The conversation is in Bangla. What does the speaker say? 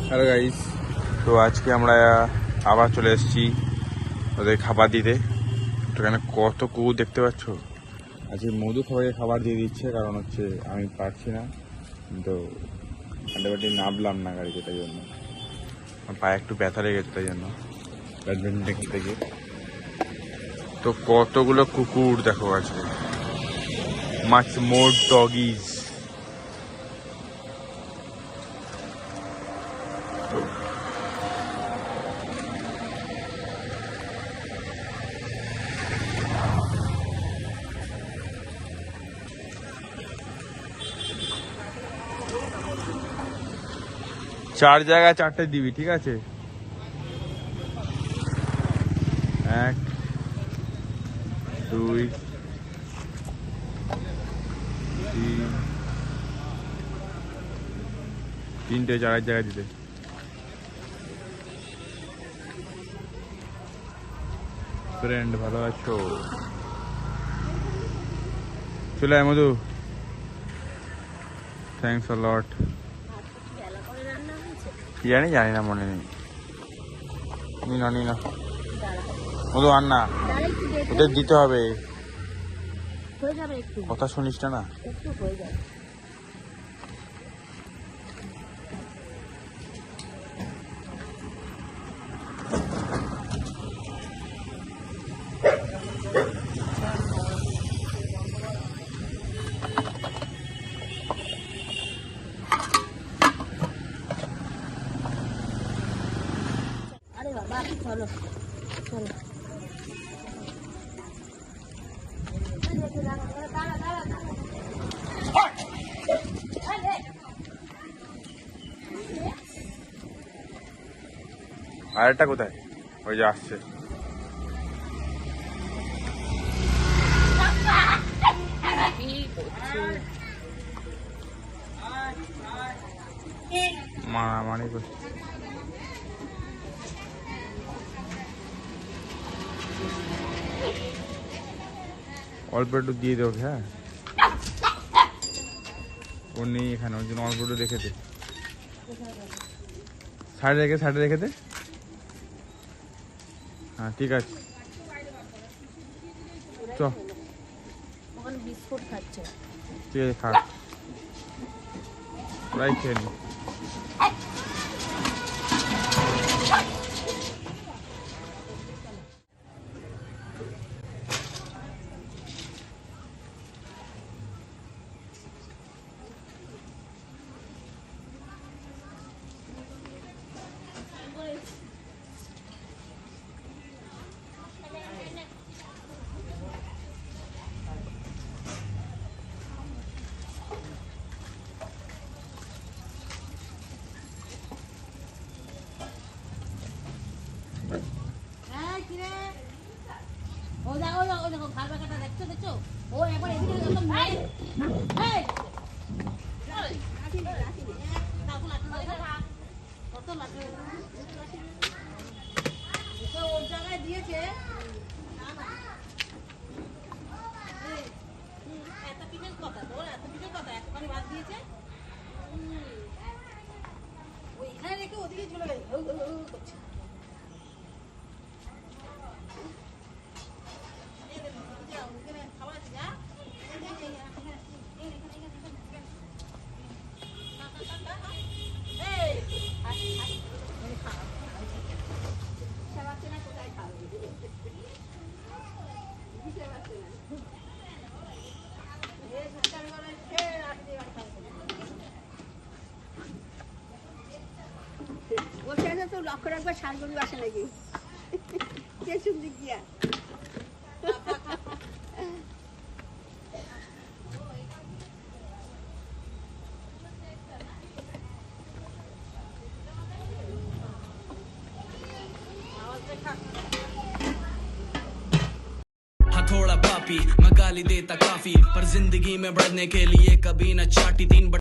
হ্যালো গাইস, তো আজকে আমরা আবার চলে এসেছি ওদের খাবার দিতে। তো এখানে কত কুকুর দেখতে পাচ্ছ। আজকে মধু সবাইকে খাবার দিয়ে দিচ্ছে, কারণ হচ্ছে আমি পারছি না, তো হাঁটাবাটি নামলাম না গাড়িতে, তাই জন্য আমার পায়ে একটু ব্যথা লেগেছে, তাই জন্য ব্যাডমিন্টন খেলতে গিয়ে। তো কতগুলো কুকুর দেখো আছে, মাছ মোর ডগিজ। চার জায়গায় চারটে দিবি, ঠিক আছে? 1 2 3 তিনটে চার জায়গায় দিতে। ফ্রেন্ড ভালো আছো? চলে আয় মধু, থ্যাংকস আ লট। কি জানি না, মনে নেই। নি না মধু, আন না, ওদের দিতে হবে। কথা শুনিস না? চলো চলো। আরেকটা কোথায়? ওই যে আসছে। মারামারি করছে। অল্প একটু দিয়ে দেবো, হ্যাঁ? ও নেই এখানে, ওই জন্য অল্প একটু রেখে দে। সাইডে রেখে দে। হ্যাঁ ঠিক আছে, চ। বিস্কুট খাচ্ছে, ঠিক আছে, খা, ওরাই খেয়ে নি। দেখছো ও একবার এদিকে ওর জায়গায় দিয়েছে। এত পিঠের কথা, তোর এত পিঠের কথা, এতখানি ভাত দিয়েছে, ওইখানে রেখে ওদিকে চলে গেছে করছে। তো লক্ষ্য রাখবে শালগরি বাসে নাকি কে শুনছি গিয়া थोड़ा पापी मैं गाली देता काफी पर जिंदगी में बढ़ने के लिए कभी न चाटी 3